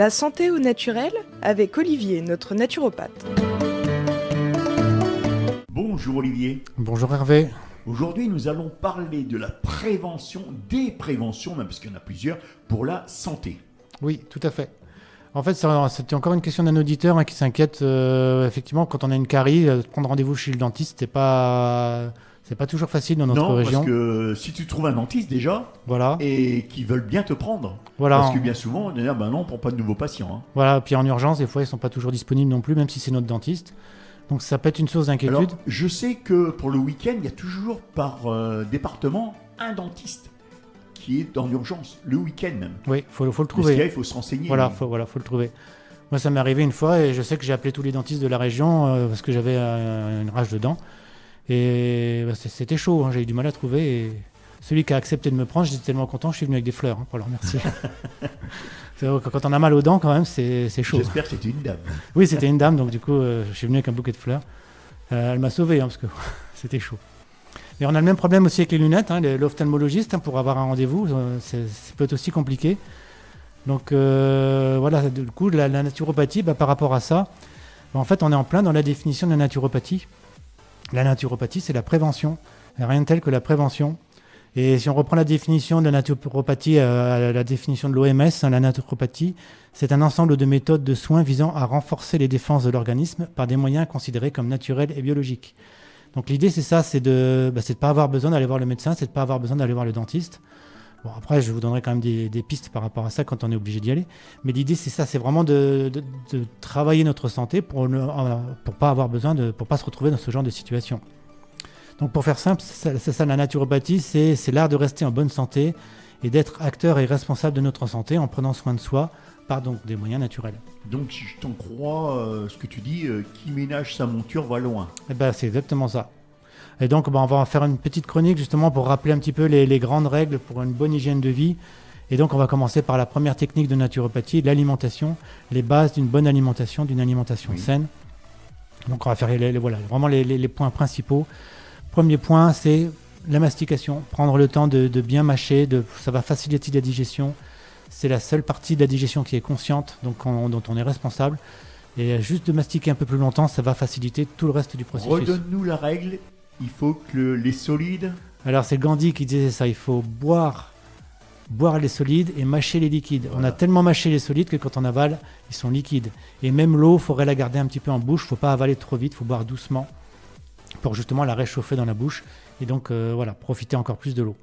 La santé au naturel avec Olivier, notre naturopathe. Bonjour Olivier. Bonjour Hervé. Aujourd'hui, nous allons parler de la prévention, des préventions, même parce qu'il y en a plusieurs, pour la santé. Oui, tout à fait. En fait, c'était encore une question d'un auditeur qui s'inquiète. Effectivement, quand on a une carie, prendre rendez-vous chez le dentiste, c'est pas toujours facile dans notre région. Non, parce que si tu trouves un dentiste déjà, voilà, et qu'ils veulent bien te prendre, voilà, parce que bien souvent, on dit non, on ne prend pas de nouveaux patients. Hein. Voilà, puis en urgence, des fois, ils ne sont pas toujours disponibles non plus, même si c'est notre dentiste. Donc ça peut être une source d'inquiétude. Alors, je sais que pour le week-end, il y a toujours par département un dentiste qui est dans l'urgence, le week-end même. Oui, faut le trouver. Parce qu'il y a, il faut se renseigner. Voilà, faut le trouver. Moi, ça m'est arrivé une fois et je sais que j'ai appelé tous les dentistes de la région parce que j'avais une rage de dents. Et c'était chaud, hein, j'ai eu du mal à trouver. Et celui qui a accepté de me prendre, j'étais tellement content, je suis venu avec des fleurs pour le remercier. Quand on a mal aux dents, quand même, c'est chaud. J'espère que c'était une dame. Oui, c'était une dame, donc du coup, je suis venu avec un bouquet de fleurs. Elle m'a sauvé, parce que c'était chaud. Et on a le même problème aussi avec les lunettes. L'ophtalmologiste, pour avoir un rendez-vous, ça peut être aussi compliqué. Donc voilà, du coup, la naturopathie, par rapport à ça, en fait, on est en plein dans la définition de la naturopathie. La naturopathie, c'est la prévention. Il n'y a rien de tel que la prévention. Et si on reprend la définition de la naturopathie, la définition de l'OMS, la naturopathie, c'est un ensemble de méthodes de soins visant à renforcer les défenses de l'organisme par des moyens considérés comme naturels et biologiques. Donc l'idée, c'est ça, c'est de ne pas avoir besoin d'aller voir le médecin, c'est de ne pas avoir besoin d'aller voir le dentiste. Bon, après, je vous donnerai quand même des pistes par rapport à ça quand on est obligé d'y aller. Mais l'idée, c'est ça, c'est vraiment de travailler notre santé pour pas avoir besoin pour pas se retrouver dans ce genre de situation. Donc pour faire simple, c'est ça la naturopathie, c'est l'art de rester en bonne santé et d'être acteur et responsable de notre santé en prenant soin de soi par donc des moyens naturels. Donc si je t'en crois, ce que tu dis, qui ménage sa monture va loin. Eh ben, c'est exactement ça. Et donc on va faire une petite chronique justement pour rappeler un petit peu les grandes règles pour une bonne hygiène de vie. Et donc on va commencer par la première technique de naturopathie, l'alimentation, les bases d'une bonne alimentation, d'une alimentation saine. Donc on va faire vraiment les points principaux. Premier point, c'est la mastication. Prendre le temps de bien mâcher, ça va faciliter la digestion. C'est la seule partie de la digestion qui est consciente, donc dont on est responsable. Et juste de mastiquer un peu plus longtemps, ça va faciliter tout le reste du processus. Redonne-nous la règle, il faut que les solides... Alors c'est Gandhi qui disait ça, il faut boire les solides et mâcher les liquides. Voilà. On a tellement mâché les solides que quand on avale, ils sont liquides. Et même l'eau, il faudrait la garder un petit peu en bouche, il ne faut pas avaler trop vite, il faut boire doucement pour justement la réchauffer dans la bouche et donc profiter encore plus de l'eau.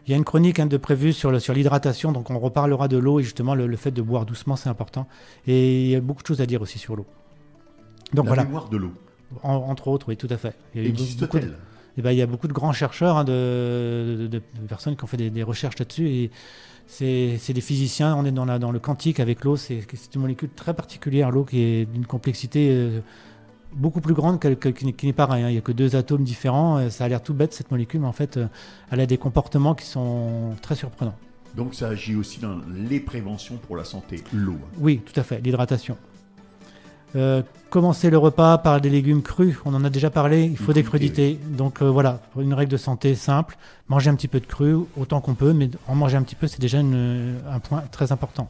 Il y a une chronique de prévue sur l'hydratation, donc on reparlera de l'eau et justement le fait de boire doucement, c'est important. Et il y a beaucoup de choses à dire aussi sur l'eau. Donc la mémoire de l'eau. Entre autres, oui, tout à fait. Existe-t-elle ? Il y a beaucoup de grands chercheurs, de personnes qui ont fait des recherches là-dessus. Et c'est des physiciens, on est dans le quantique avec l'eau, c'est une molécule très particulière, l'eau qui est d'une complexité beaucoup plus grande qui n'est pas rien. Il n'y a que 2 atomes différents. Ça a l'air tout bête cette molécule, mais en fait, elle a des comportements qui sont très surprenants. Donc ça agit aussi dans les préventions pour la santé, l'eau. Oui, tout à fait, l'hydratation. Commencer le repas par des légumes crus, on en a déjà parlé, il faut des crudités. Donc voilà, une règle de santé simple, manger un petit peu de cru, autant qu'on peut, mais en manger un petit peu, c'est déjà un point très important.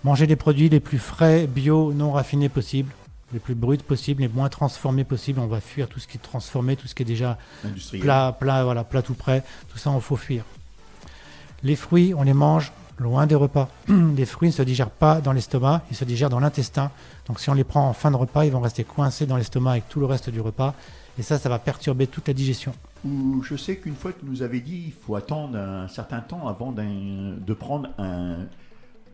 Manger les produits les plus frais, bio, non raffinés possibles. Les plus bruts possibles, les moins transformés possibles. On va fuir tout ce qui est transformé, tout ce qui est déjà plat tout prêt. Tout ça, il faut fuir. Les fruits, on les mange loin des repas. Les fruits ne se digèrent pas dans l'estomac, ils se digèrent dans l'intestin. Donc si on les prend en fin de repas, ils vont rester coincés dans l'estomac avec tout le reste du repas. Et ça va perturber toute la digestion. Ou je sais qu'une fois, tu nous avais dit qu'il faut attendre un certain temps avant de prendre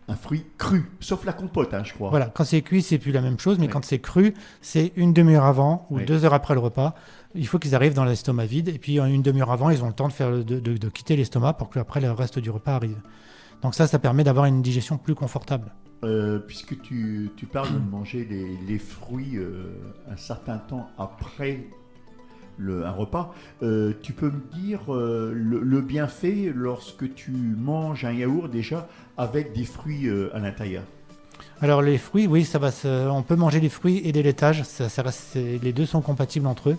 un fruit cru, sauf la compote, je crois. Voilà, quand c'est cuit, c'est plus la même chose, mais quand c'est cru, c'est une demi-heure avant ou 2 heures après le repas. Il faut qu'ils arrivent dans l'estomac vide, et puis une demi-heure avant, ils ont le temps de quitter l'estomac pour que après le reste du repas arrive. Donc ça permet d'avoir une digestion plus confortable. Puisque tu parles de manger les fruits un certain temps après un repas, tu peux me dire le bienfait lorsque tu manges un yaourt déjà avec des fruits à l'intérieur? Alors les fruits, oui, on peut manger les fruits et des laitages, les deux sont compatibles entre eux,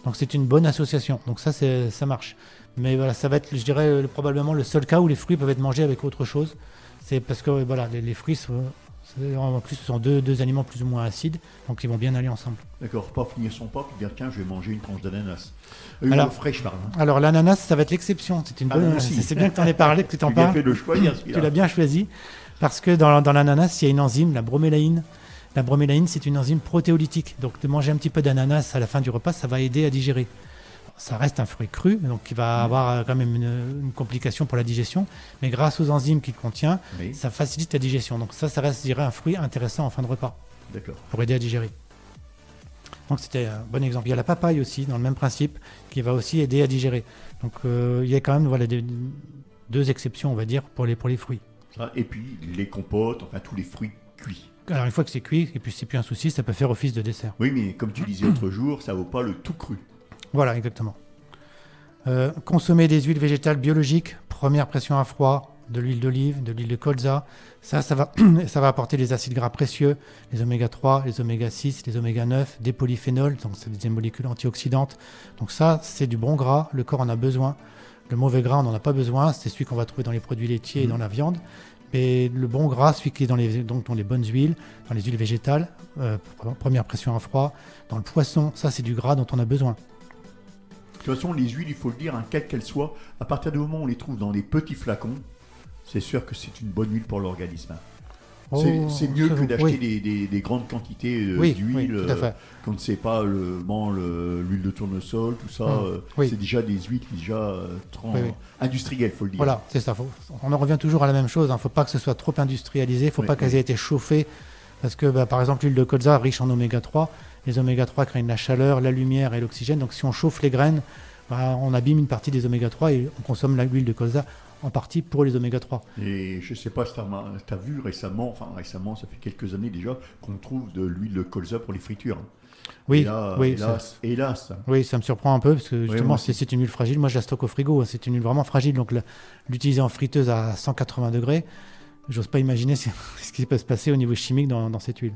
donc c'est une bonne association, donc ça marche. Mais voilà, ça va être, je dirais, probablement le seul cas où les fruits peuvent être mangés avec autre chose. C'est parce que voilà, les fruits en plus ce sont deux aliments plus ou moins acides, donc ils vont bien aller ensemble. D'accord, pas finir son pas puis dire tiens, je vais manger une tranche d'ananas. Alors, Fraîche, pardon. Alors l'ananas, ça va être l'exception. C'est une bonne. C'est bien que tu en aies parlé, que tu en parles. Tu as fait le choisir, celui-là. Tu l'as bien choisi, parce que dans l'ananas, il y a une enzyme, la bromélaïne. La bromélaïne, c'est une enzyme protéolytique. Donc de manger un petit peu d'ananas à la fin du repas, ça va aider à digérer. Ça reste un fruit cru, donc qui va avoir quand même une complication pour la digestion. Mais grâce aux enzymes qu'il contient, ça facilite la digestion. Donc ça reste, je dirais, un fruit intéressant en fin de repas. D'accord. Pour aider à digérer. Donc c'était un bon exemple. Il y a la papaye aussi, dans le même principe, qui va aussi aider à digérer. Donc il y a quand même deux exceptions, on va dire, pour les fruits. Ça, et puis les compotes, enfin tous les fruits cuits. Alors une fois que c'est cuit, et puis c'est plus un souci, ça peut faire office de dessert. Oui, mais comme tu disais l'autre jour, ça vaut pas le tout cru. Voilà, exactement. Consommer des huiles végétales biologiques, première pression à froid, de l'huile d'olive, de l'huile de colza, ça va apporter les acides gras précieux, les oméga 3, les oméga 6, les oméga 9, des polyphénols, donc c'est des molécules antioxydantes. Donc ça, c'est du bon gras, le corps en a besoin. Le mauvais gras, on n'en a pas besoin, c'est celui qu'on va trouver dans les produits laitiers et dans la viande. Mais le bon gras, celui qui est dans les bonnes huiles, dans les huiles végétales, première pression à froid, dans le poisson, ça c'est du gras dont on a besoin. De toute façon, les huiles, il faut le dire, quelles qu'elles soient, à partir du moment où on les trouve dans des petits flacons, c'est sûr que c'est une bonne huile pour l'organisme. C'est mieux que d'acheter des grandes quantités d'huile. Quand c'est pas l'huile de tournesol, tout ça, c'est déjà des huiles industrielles, il faut le dire. Voilà, c'est ça. On en revient toujours à la même chose. Il ne faut pas que ce soit trop industrialisé. Il ne faut pas qu'elles aient été chauffées. Parce que, par exemple, l'huile de colza, riche en oméga 3, les oméga 3 craignent la chaleur, la lumière et l'oxygène. Donc, si on chauffe les graines, on abîme une partie des oméga 3 et on consomme l'huile de colza en partie pour les oméga 3. Et je ne sais pas si tu as vu récemment, ça fait quelques années déjà, qu'on trouve de l'huile de colza pour les fritures. Oui, hélas. Oui, ça me surprend un peu parce que justement, c'est une huile fragile. Moi, je la stocke au frigo. C'est une huile vraiment fragile. Donc, l'utiliser en friteuse à 180 degrés, j'ose pas imaginer ce qui peut se passer au niveau chimique dans cette huile.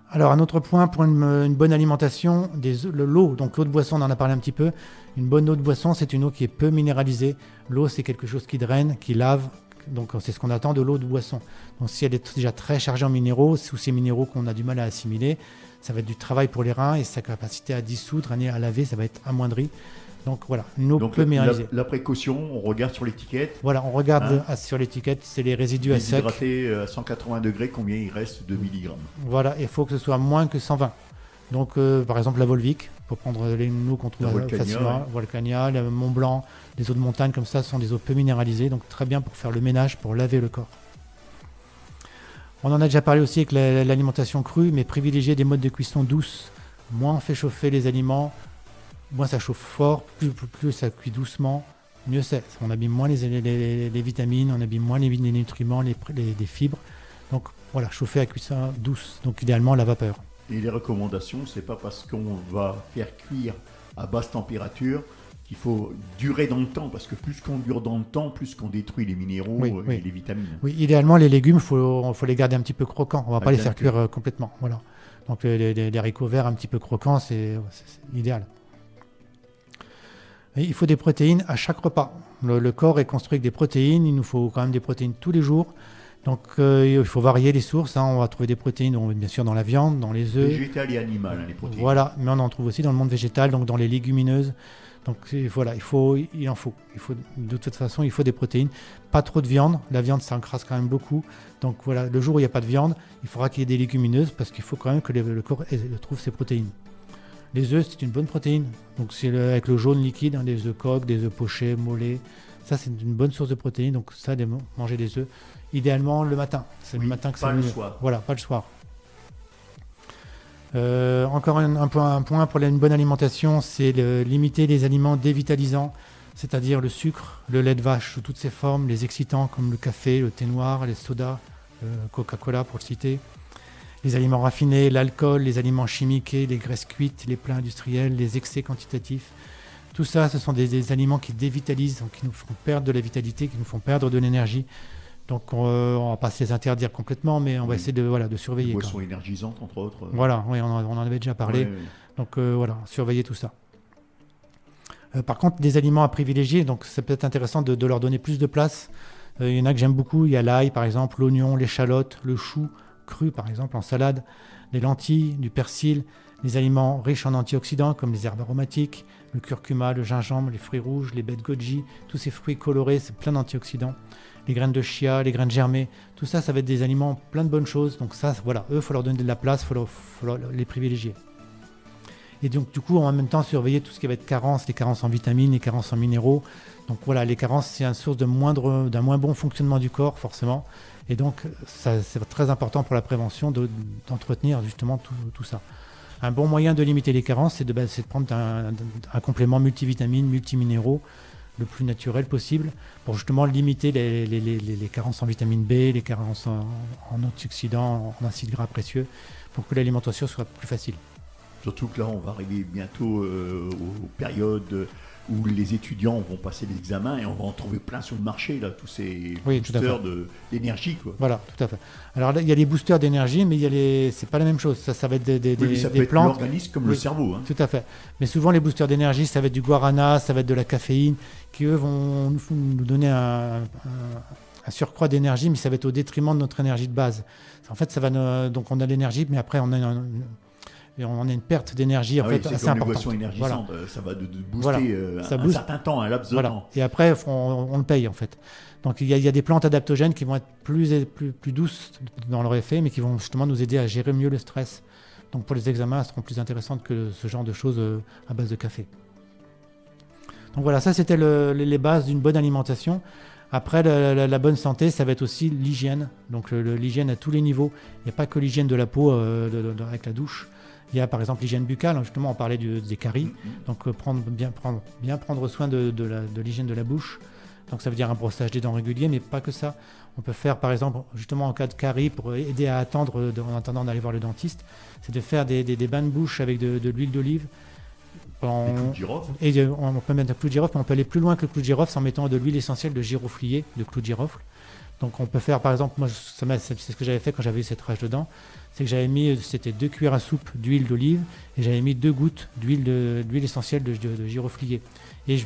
Alors, un autre point pour une bonne alimentation, l'eau. Donc, l'eau de boisson, on en a parlé un petit peu. Une bonne eau de boisson, c'est une eau qui est peu minéralisée. L'eau, c'est quelque chose qui draine, qui lave. Donc, c'est ce qu'on attend de l'eau de boisson. Donc, si elle est déjà très chargée en minéraux, sous ces minéraux qu'on a du mal à assimiler, ça va être du travail pour les reins et sa capacité à dissoudre, à laver, ça va être amoindri. Donc, voilà, une eau peu minéralisée. La précaution, on regarde sur l'étiquette. Voilà, on regarde sur l'étiquette, c'est les résidus à sec. Déshydraté à 180 degrés, combien il reste de milligrammes. Voilà, il faut que ce soit moins que 120. Donc, par exemple, la Volvic, pour prendre les eaux qu'on trouve facilement, Volcania, le Mont Blanc, les eaux de montagne, comme ça, sont des eaux peu minéralisées, donc très bien pour faire le ménage, pour laver le corps. On en a déjà parlé aussi avec l'alimentation crue, mais privilégier des modes de cuisson douces. Moins on fait chauffer les aliments, moins ça chauffe fort, plus ça cuit doucement, mieux c'est. On abîme moins les vitamines, on abîme moins les nutriments, les fibres. Donc voilà, chauffer à cuisson douce, donc idéalement à la vapeur. Et les recommandations, c'est pas parce qu'on va faire cuire à basse température qu'il faut durer dans le temps, parce que plus qu'on dure dans le temps, plus qu'on détruit les minéraux et les vitamines. Oui, idéalement, les légumes, faut les garder un petit peu croquants. On va pas les faire cuire complètement. Voilà. Donc les haricots verts un petit peu croquants, c'est idéal. Et il faut des protéines à chaque repas. Le corps est construit avec des protéines. Il nous faut quand même des protéines tous les jours. Donc il faut varier les sources. On va trouver des protéines, bien sûr, dans la viande, dans les œufs. Végétal et animal, les protéines. Voilà, mais on en trouve aussi dans le monde végétal, donc dans les légumineuses. Donc voilà, il en faut. De toute façon, il faut des protéines. Pas trop de viande. La viande, ça encrasse quand même beaucoup. Donc voilà, le jour où il n'y a pas de viande, il faudra qu'il y ait des légumineuses parce qu'il faut quand même que le corps trouve ses protéines. Les œufs, c'est une bonne protéine. Donc c'est avec le jaune liquide, des œufs coques, des œufs pochés, mollets. Ça, c'est une bonne source de protéines. Donc ça, manger des œufs, idéalement le matin. C'est le matin que c'est mieux. Pas le soir. Voilà, pas le soir. Encore un point pour une bonne alimentation, c'est limiter les aliments dévitalisants, c'est-à-dire le sucre, le lait de vache sous toutes ses formes, les excitants comme le café, le thé noir, les sodas, Coca-Cola pour le citer, les aliments raffinés, l'alcool, les aliments chimiqués, les graisses cuites, les plats industriels, les excès quantitatifs. Tout ça, ce sont des aliments qui dévitalisent, donc qui nous font perdre de la vitalité, qui nous font perdre de l'énergie. Donc on ne va pas se les interdire complètement, mais on va essayer de surveiller. Les boissons énergisantes, entre autres. Voilà, on en avait déjà parlé. Oui. Donc surveiller tout ça. Par contre, des aliments à privilégier, donc c'est peut-être intéressant de leur donner plus de place. Il y en a que j'aime beaucoup. Il y a l'ail, par exemple, l'oignon, l'échalote, le chou cru, par exemple, en salade, les lentilles, du persil, les aliments riches en antioxydants comme les herbes aromatiques, le curcuma, le gingembre, les fruits rouges, les baies de goji, tous ces fruits colorés, c'est plein d'antioxydants. Les graines de chia, les graines germées, tout ça, ça va être des aliments plein de bonnes choses. Donc ça, voilà, eux, il faut leur donner de la place, il faut les privilégier. Et donc, du coup, en même temps, surveiller tout ce qui va être carence, les carences en vitamines, les carences en minéraux. Donc voilà, les carences, c'est une source d'un moins bon fonctionnement du corps, forcément. Et donc, ça, c'est très important pour la prévention d'entretenir justement tout ça. Un bon moyen de limiter les carences, c'est de prendre un complément multivitamines, multiminéraux, le plus naturel possible, pour justement limiter les carences en vitamine B, les carences en antioxydants, en acides gras précieux, pour que l'alimentation soit plus facile. Surtout que là, on va arriver bientôt aux périodes où les étudiants vont passer des examens et on va en trouver plein sur le marché, là, tous ces boosters d'énergie, quoi. Voilà, tout à fait. Alors là, il y a les boosters d'énergie, mais c'est pas la même chose. Ça va être des peut être plantes. L'organisme comme le cerveau. Hein. Tout à fait. Mais souvent, les boosters d'énergie, ça va être du guarana, ça va être de la caféine, qui eux vont nous donner un surcroît d'énergie, mais ça va être au détriment de notre énergie de base. En fait, donc on a l'énergie, mais après on a une perte d'énergie assez comme importante. Les boissons énergisantes, voilà. Ça va de booster ça un certain temps, un laps de temps. Et après, on le paye en fait. Donc il y a des plantes adaptogènes qui vont être plus douces dans leur effet, mais qui vont justement nous aider à gérer mieux le stress. Donc pour les examens, elles seront plus intéressantes que ce genre de choses à base de café. Donc voilà, ça c'était les bases d'une bonne alimentation. Après, la bonne santé, ça va être aussi l'hygiène. Donc l'hygiène à tous les niveaux. Il n'y a pas que l'hygiène de la peau avec la douche. Il y a par exemple l'hygiène buccale, justement on parlait des caries, donc bien prendre soin de l'hygiène de la bouche. Donc ça veut dire un brossage des dents régulier, mais pas que ça. On peut faire par exemple, justement en cas de caries, pour aider à attendre en attendant d'aller voir le dentiste, c'est de faire des bains de bouche avec de l'huile d'olive. Des clous de girofle. Et on peut mettre un clou de girofle, mais on peut aller plus loin que le clou de girofle en mettant de l'huile essentielle de giroflier, de clou de girofle. Donc on peut faire par exemple, moi c'est ce que j'avais fait quand j'avais eu cette rage de dents, c'est que c'était 2 cuillères à soupe d'huile d'olive et j'avais mis 2 gouttes d'huile essentielle de giroflier. Et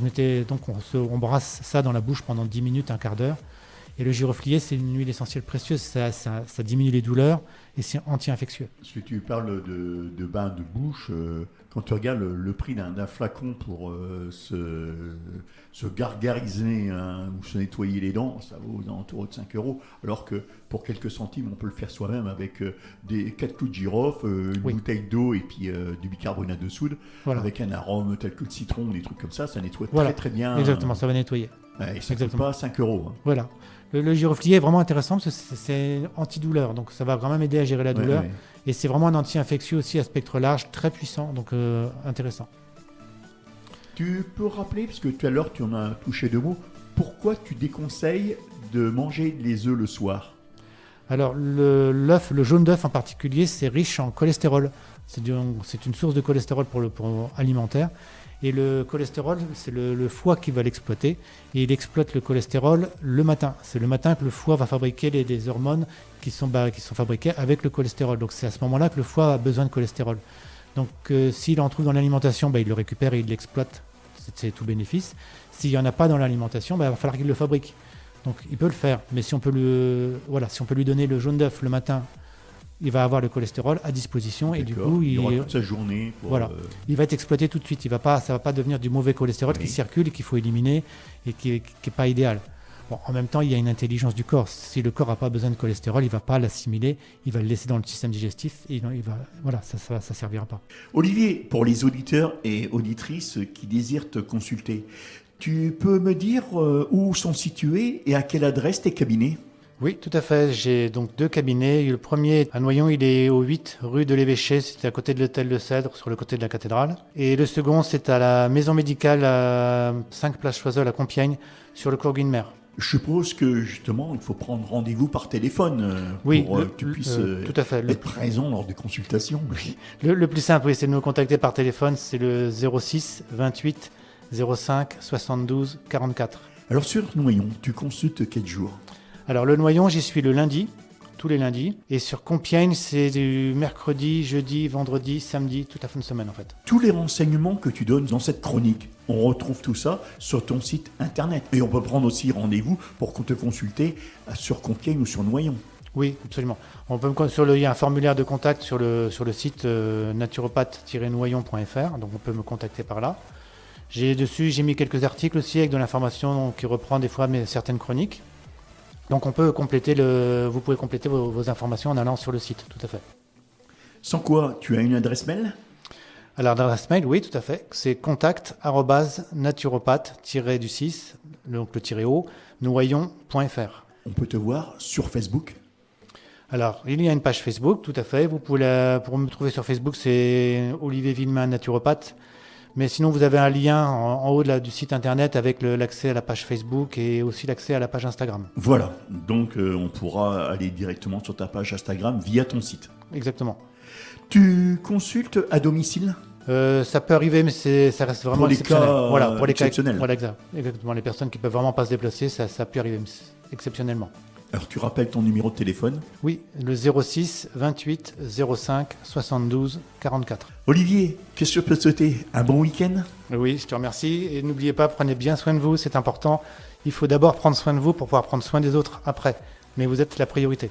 on brasse ça dans la bouche pendant 10 minutes, un quart d'heure. Et le giroflier, c'est une huile essentielle précieuse, ça diminue les douleurs et c'est anti-infectieux. Parce que tu parles de bain de bouche, quand tu regardes le prix d'un flacon pour se gargariser ou se nettoyer les dents, ça vaut aux alentours de 5 €, alors que pour quelques centimes, on peut le faire soi-même avec 4 clous de girofle, une bouteille d'eau et puis du bicarbonate de soude, avec un arôme tel que le citron, des trucs comme ça nettoie très très bien. Exactement, ça va nettoyer. Et ça ne coûte pas 5 €. Hein. Voilà. Le giroflier est vraiment intéressant parce que c'est antidouleur, donc ça va vraiment m'aider à gérer la douleur. Et c'est vraiment un anti-infectieux aussi à spectre large, très puissant, donc intéressant. Tu peux rappeler, parce que tout à l'heure tu en as touché 2 mots, pourquoi tu déconseilles de manger les œufs le soir ? Alors le jaune d'œuf en particulier, c'est riche en cholestérol. C'est une source de cholestérol pour alimentaire. Et le cholestérol, c'est le foie qui va l'exploiter. Et il exploite le cholestérol le matin. C'est le matin que le foie va fabriquer des hormones qui sont fabriquées avec le cholestérol. Donc c'est à ce moment-là que le foie a besoin de cholestérol. Donc s'il en trouve dans l'alimentation, il le récupère et il l'exploite. C'est tout bénéfice. S'il n'y en a pas dans l'alimentation, il va falloir qu'il le fabrique. Donc il peut le faire. Mais si on peut lui donner le jaune d'œuf le matin, il va avoir le cholestérol à disposition. D'accord. Et du coup, il aura toute sa journée. Il va être exploité tout de suite. Ça ne va pas devenir du mauvais cholestérol qui circule et qu'il faut éliminer et qui n'est pas idéal. Bon, en même temps, il y a une intelligence du corps. Si le corps n'a pas besoin de cholestérol, il ne va pas l'assimiler. Il va le laisser dans le système digestif et ça ne servira pas. Olivier, pour les auditeurs et auditrices qui désirent te consulter, tu peux me dire où sont situés et à quelle adresse tes cabinets ? Oui, tout à fait. J'ai donc 2 cabinets. Le premier à Noyon, il est au 8 rue de l'Évêché, c'est à côté de l'hôtel de Cèdre, sur le côté de la cathédrale. Et le second, c'est à la maison médicale à 5 place Choiseul à Compiègne, sur le cours Guinemer. Je suppose que justement, il faut prendre rendez-vous par téléphone pour que tu puisses tout à fait. être présent lors des consultations. Le plus simple, c'est de nous contacter par téléphone, c'est le 06 28 05 72 44. Alors sur Noyon, tu consultes quel jour ? Alors le Noyon, j'y suis le lundi, tous les lundis. Et sur Compiègne, c'est du mercredi, jeudi, vendredi, samedi, toute la fin de semaine en fait. Tous les renseignements que tu donnes dans cette chronique, on retrouve tout ça sur ton site internet. Et on peut prendre aussi rendez-vous pour te consulter sur Compiègne ou sur Noyon. Oui, absolument. Il y a un formulaire de contact sur le site naturopathe-noyon.fr, donc on peut me contacter par là. J'ai mis quelques articles aussi avec de l'information qui reprend des fois certaines chroniques. Donc vous pouvez compléter vos informations en allant sur le site, tout à fait. Sans quoi, tu as une adresse mail ? Alors l'adresse mail, oui, tout à fait. C'est contact@naturopathe-du6, donc le -o, noyon.fr. On peut te voir sur Facebook ? Alors, il y a une page Facebook, tout à fait. Pour me trouver sur Facebook, c'est Olivier Villemin, naturopathe. Mais sinon, vous avez un lien en haut du site internet avec l'accès à la page Facebook et aussi l'accès à la page Instagram. Voilà, donc on pourra aller directement sur ta page Instagram via ton site. Exactement. Tu consultes à domicile ? Ça peut arriver, mais ça reste vraiment pour les exceptionnel. cas Pour les exceptionnels. cas, voilà, exactement. Les personnes qui peuvent vraiment pas se déplacer, ça peut arriver exceptionnellement. Alors tu rappelles ton numéro de téléphone ? Oui, le 06 28 05 72 44. Olivier, qu'est-ce que je peux te souhaiter ? Un bon week-end ? Oui, je te remercie. Et n'oubliez pas, prenez bien soin de vous, c'est important. Il faut d'abord prendre soin de vous pour pouvoir prendre soin des autres après. Mais vous êtes la priorité.